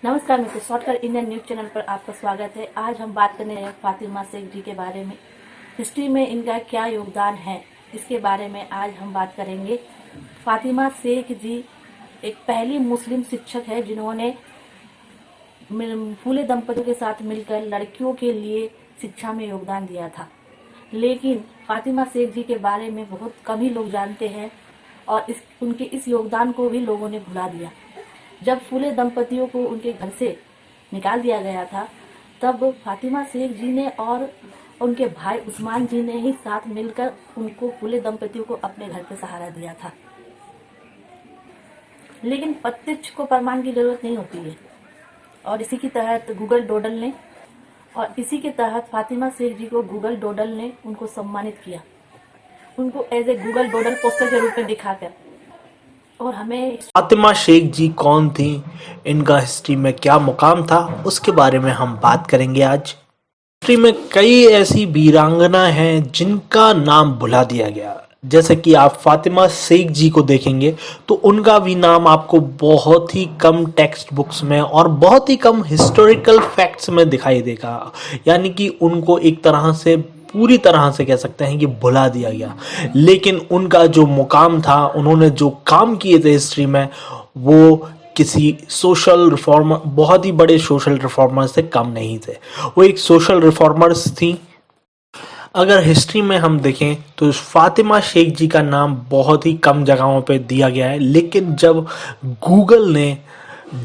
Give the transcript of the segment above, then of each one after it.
नमस्कार मित्रों, shortcut Indian news channel पर आपका स्वागत है। आज हम बात करने हैं फातिमा शेख जी के बारे में। हिस्ट्री में इनका क्या योगदान है, इसके बारे में आज हम बात करेंगे। फातिमा शेख जी एक पहली मुस्लिम शिक्षक है जिन्होंने फूले दंपतियों के साथ मिलकर लड़कियों के लिए शिक्षा में योगदान दिया था। लेकिन फातिमा शेख जी के बारे में बहुत कम ही लोग जानते हैं और उनके इस योगदान को भी लोगों ने भुला दिया। जब फूले दंपतियों को उनके घर से निकाल दिया गया था, तब फातिमा शेख जी ने और उनके भाई उस्मान जी ने ही साथ मिलकर उनको फूले दंपतियों को अपने घर पे सहारा दिया था। लेकिन प्रत्यक्ष को प्रमाण की जरूरत नहीं होती है, और इसी के तहत फातिमा शेख जी को गूगल डोडल ने उनको सम्मानित किया, उनको एज ए गूगल डोडल पोस्टर के रूप में दिखाकर। और हमें फातिमा शेख जी कौन थी, इनका हिस्ट्री में क्या मुकाम था, उसके बारे में हम बात करेंगे आज। हिस्ट्री में कई ऐसी वीरांगना हैं जिनका नाम भुला दिया गया। जैसे कि आप फातिमा शेख जी को देखेंगे तो उनका भी नाम आपको बहुत ही कम टेक्स्ट बुक्स में और बहुत ही कम हिस्टोरिकल फैक्ट्स में दिखाई देगा। यानी कि उनको एक तरह से पूरी तरह से कह सकते हैं कि भुला दिया गया। लेकिन उनका जो मुकाम था, उन्होंने जो काम किए थे हिस्ट्री में, वो किसी सोशल रिफॉर्मर, बहुत ही बड़े सोशल रिफॉर्मर से कम नहीं थे। वो एक सोशल रिफॉर्मर्स थी। अगर हिस्ट्री में हम देखें तो फातिमा शेख जी का नाम बहुत ही कम जगहों पे दिया गया है, लेकिन जब गूगल ने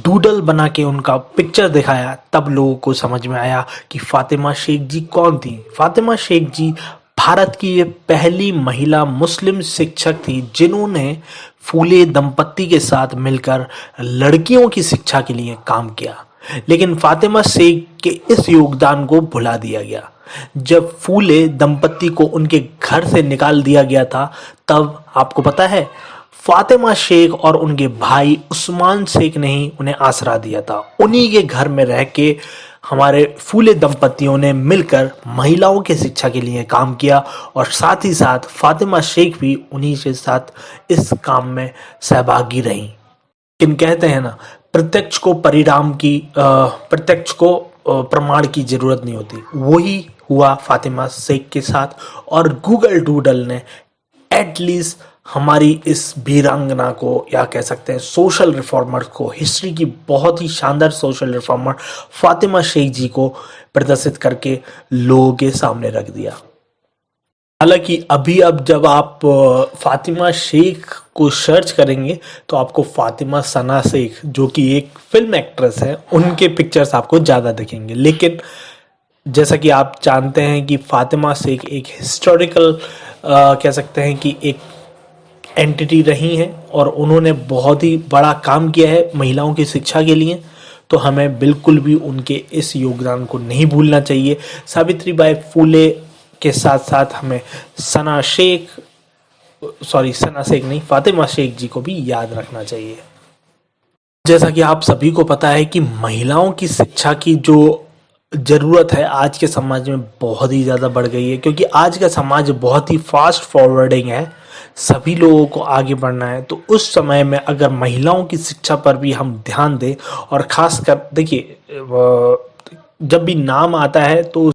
डूडल बना के उनका पिक्चर दिखाया तब लोगों को समझ में आया कि फातिमा शेख जी कौन थी। फातिमा शेख जी भारत की ये पहली महिला मुस्लिम शिक्षक थी जिन्होंने फूले दंपत्ति के साथ मिलकर लड़कियों की शिक्षा के लिए काम किया। लेकिन फातिमा शेख के इस योगदान को भुला दिया गया। जब फूले दंपत्ति को उनके घर से निकाल दिया गया था, तब आपको पता है फातिमा शेख और उनके भाई उस्मान शेख ने ही उन्हें आसरा दिया था। उन्हीं के घर में रह के हमारे फूले दंपतियों ने मिलकर महिलाओं की शिक्षा के लिए काम किया और साथ ही साथ फातिमा शेख भी उन्हीं के साथ इस काम में सहभागी रही। लेकिन कहते हैं ना, प्रत्यक्ष को प्रमाण की जरूरत नहीं होती। वही हुआ फातिमा शेख के साथ, और गूगल डूडल ने एटलीस्ट हमारी इस वीरांगना को, या कह सकते हैं सोशल रिफॉर्मर को, हिस्ट्री की बहुत ही शानदार सोशल रिफॉर्मर फातिमा शेख जी को प्रदर्शित करके लोगों के सामने रख दिया। हालांकि अब जब आप फातिमा शेख को सर्च करेंगे तो आपको फातिमा सना शेख, जो कि एक फिल्म एक्ट्रेस है, उनके पिक्चर्स आपको ज़्यादा दिखेंगे। लेकिन जैसा कि आप जानते हैं कि फातिमा शेख एक हिस्टोरिकल कह सकते हैं कि एक एंटिटी रही हैं और उन्होंने बहुत ही बड़ा काम किया है महिलाओं की शिक्षा के लिए। तो हमें बिल्कुल भी उनके इस योगदान को नहीं भूलना चाहिए। सावित्रीबाई फूले के साथ साथ हमें सना शेख नहीं, फातिमा शेख जी को भी याद रखना चाहिए। जैसा कि आप सभी को पता है कि महिलाओं की शिक्षा की जो ज़रूरत है आज के समाज में बहुत ही ज़्यादा बढ़ गई है, क्योंकि आज का समाज बहुत ही फास्ट फॉरवर्डिंग है, सभी लोगों को आगे बढ़ना है। तो उस समय में अगर महिलाओं की शिक्षा पर भी हम ध्यान दें, और ख़ासकर देखिए जब भी नाम आता है तो